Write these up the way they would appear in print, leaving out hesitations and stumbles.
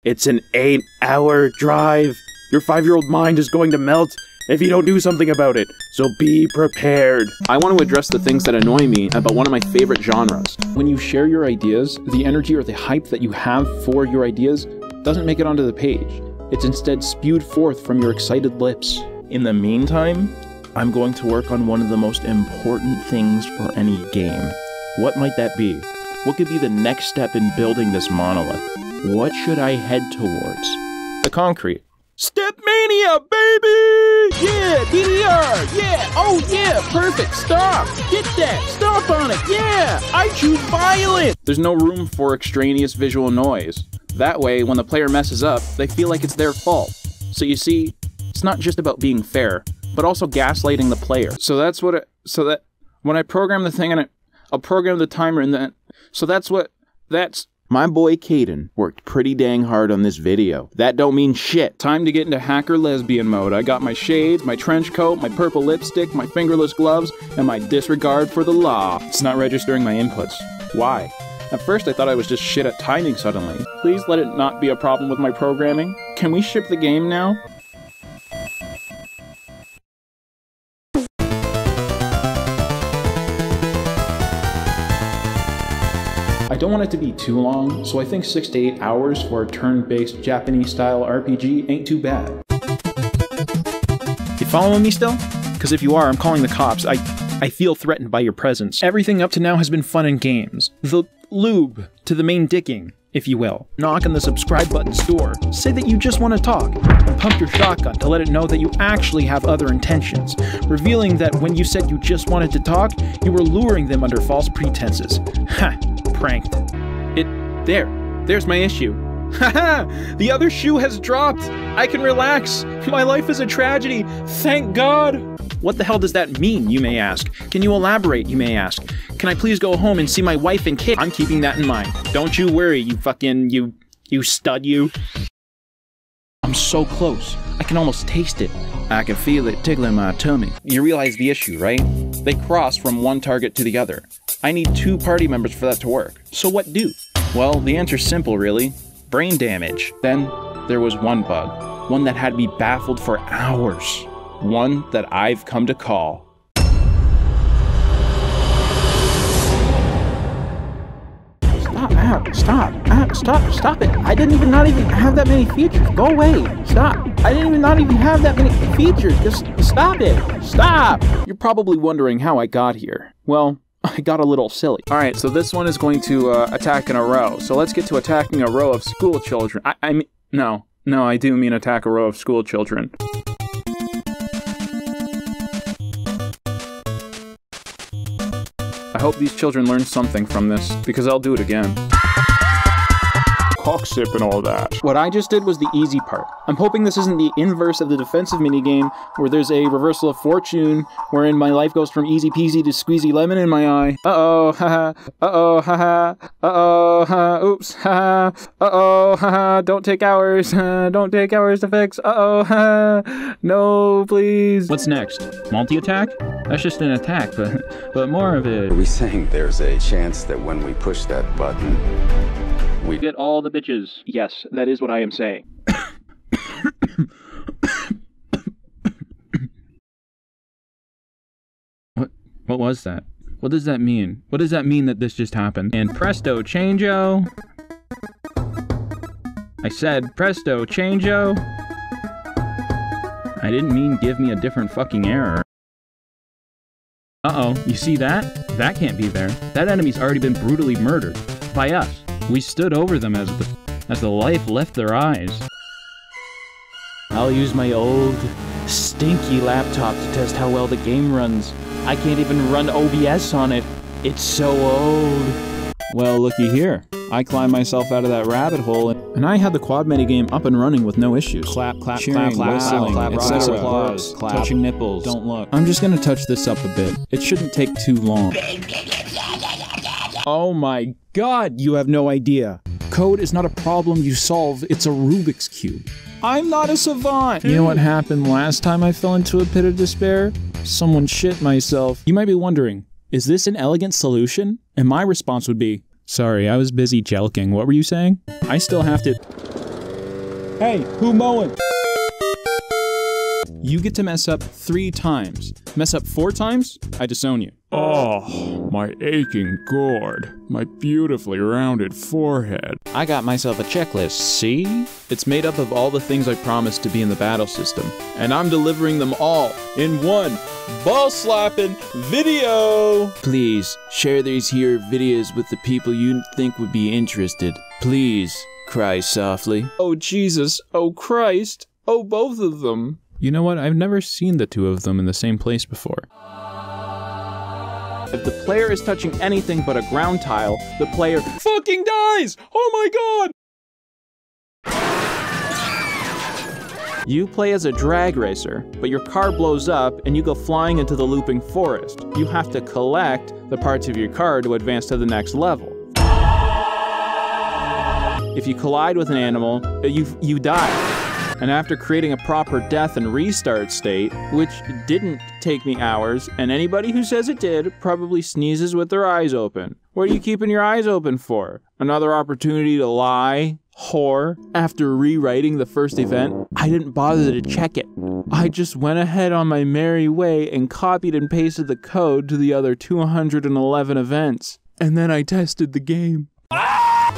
It's an 8-hour drive. Your 5-year-old mind is going to melt if you don't do something about it, so be prepared. I want to address the things that annoy me about one of my favorite genres. When you share your ideas, the energy or the hype that you have for your ideas doesn't make it onto the page. It's instead spewed forth from your excited lips. In the meantime, I'm going to work on one of the most important things for any game. What might that be? What could be the next step in building this monolith? What should I head towards? The concrete. Stepmania, baby! Yeah, DDR! Yeah! Oh yeah! Perfect! Stop! Get that! Stomp on it! Yeah! I choose violent! There's no room for extraneous visual noise. That way, when the player messes up, they feel like it's their fault. So you see, it's not just about being fair, but also gaslighting the player. So that's what it... So that... When I program the thing and I'll program the timer and then... So that's... My boy Caidyn worked pretty dang hard on this video. That don't mean shit. Time to get into hacker lesbian mode. I got my shades, my trench coat, my purple lipstick, my fingerless gloves, and my disregard for the law. It's not registering my inputs. Why? At first I thought I was just shit at timing suddenly. Please let it not be a problem with my programming. Can we ship the game now? I don't want it to be too long, so I think 6 to 8 hours for a turn-based Japanese-style RPG ain't too bad. You following me still? Because if you are, I'm calling the cops. I feel threatened by your presence. Everything up to now has been fun and games. The lube to the main dicking, if you will. Knock on the subscribe button's door. Say that you just want to talk. Pump your shotgun to let it know that you actually have other intentions, revealing that when you said you just wanted to talk, you were luring them under false pretenses. Ha! Pranked. There's my issue. Haha! The other shoe has dropped! I can relax! My life is a tragedy! Thank God! What the hell does that mean, you may ask? Can you elaborate, you may ask? Can I please go home and see my wife and kid? I'm keeping that in mind. Don't you worry, you fucking, you stud you. I'm so close. I can almost taste it. I can feel it tickling my tummy. You realize the issue, right? They cross from one target to the other. I need 2 party members for that to work. So what do? Well, the answer's simple, really. Brain damage. Then, there was one bug. One that had me baffled for hours. One that I've come to call. Stop it. I didn't not even have that many features. Go away. Stop. I didn't not even have that many features. Just stop it. Stop. You're probably wondering how I got here. Well, I got a little silly. Alright, so this one is going to attack in a row. So let's get to attacking a row of school children. I mean, no, I do mean attack a row of school children. I hope these children learn something from this, because I'll do it again. Cock sip and all that. What I just did was the easy part. I'm hoping this isn't the inverse of the defensive minigame, where there's a reversal of fortune, wherein my life goes from easy peasy to squeezy lemon in my eye. Uh-oh, haha, uh-oh, haha, uh-oh, haha, oops, haha, uh-oh, haha, don't take hours to fix, uh-oh, haha, no, please. What's next? Multi-attack? That's just an attack, but more of it. Are we saying there's a chance that when we push that button, we get all the bitches? Yes, that is what I am saying. What was that? What does that mean? What does that mean that this just happened? And presto changeo. I said presto changeo. I didn't mean give me a different fucking error. Uh-oh, you see that? That can't be there. That enemy's already been brutally murdered. By us. We stood over them as the life left their eyes. I'll use my old, stinky laptop to test how well the game runs. I can't even run OBS on it. It's so old. Well, looky here. I climbed myself out of that rabbit hole, and I had the quad minigame up and running with no issues. Clap, clap, cheering, clap, whistling, clap, excessive applause, clap, touching nipples, don't look. I'm just gonna touch this up a bit. It shouldn't take too long. Oh my God, you have no idea. Code is not a problem you solve, it's a Rubik's Cube. I'm not a savant! You know what happened last time I fell into a pit of despair? Someone shit myself. You might be wondering, is this an elegant solution? And my response would be, sorry, I was busy jelking. What were you saying? I still have to... Hey, who mowing? You get to mess up 3 times. Mess up 4 times, I disown you. Oh, my aching gourd. My beautifully rounded forehead. I got myself a checklist, see? It's made up of all the things I promised to be in the battle system. And I'm delivering them all in one ball-slapping video! Please, share these here videos with the people you think would be interested. Please, cry softly. Oh Jesus, oh Christ, oh both of them. You know what? I've never seen the 2 of them in the same place before. If the player is touching anything but a ground tile, the player fucking dies! Oh my god! You play as a drag racer, but your car blows up and you go flying into the looping forest. You have to collect the parts of your car to advance to the next level. If you collide with an animal, you die. And after creating a proper death and restart state, which didn't take me hours, and anybody who says it did probably sneezes with their eyes open. What are you keeping your eyes open for? Another opportunity to lie? Whore. After rewriting the first event, I didn't bother to check it. I just went ahead on my merry way and copied and pasted the code to the other 211 events. And then I tested the game.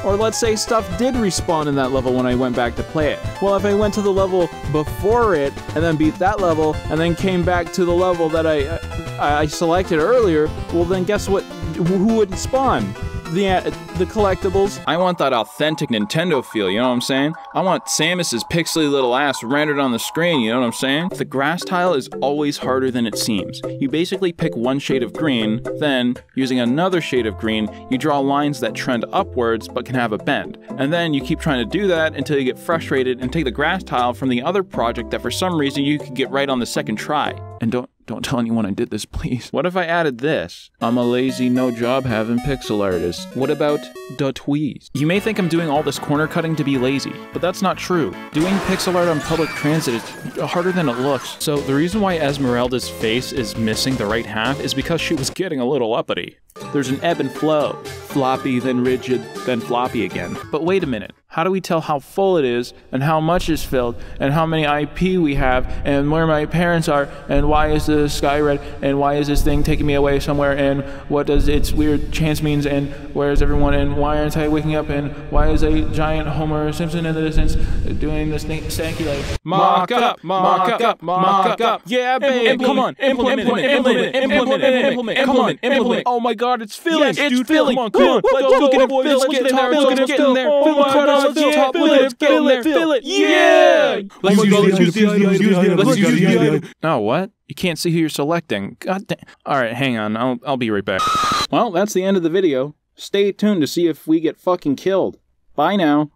Or let's say stuff did respawn in that level when I went back to play it. Well, if I went to the level before it, and then beat that level, and then came back to the level that I selected earlier, well then guess what? Who would spawn? The collectibles. I want that authentic Nintendo feel, you know what I'm saying? I want Samus's pixely little ass rendered on the screen, you know what I'm saying? The grass tile is always harder than it seems. You basically pick one shade of green, then, using another shade of green, you draw lines that trend upwards but can have a bend. And then you keep trying to do that until you get frustrated and take the grass tile from the other project that for some reason you could get right on the second try. And don't tell anyone I did this, please. What if I added this? I'm a lazy, no-job-having pixel artist. What about the tweeze? You may think I'm doing all this corner cutting to be lazy, but that's not true. Doing pixel art on public transit is harder than it looks. So the reason why Esmeralda's face is missing the right half is because she was getting a little uppity. There's an ebb and flow. Floppy, then rigid, then floppy again. But wait a minute. How do we tell how full it is, and how much is filled, and how many IP we have, and where my parents are, and why is the sky red, and why is this thing taking me away somewhere, and what does its weird chance means, and where is everyone, and why aren't I waking up, and why is a giant Homer Simpson in the distance doing this thing, stanky like, mock up, mock up, mock up, yeah babe, come on, implement, oh my god, it's filling, it's filling, come on, let's go get it, let's get in there, let's get in there, fill the corners, let's get in there, fill it, yeah! Let's use the item. Oh, what? You can't see who you're selecting. God damn. Alright, hang on, I'll be right back. Well, that's the end of the video. Stay tuned to see if we get fucking killed. Bye now.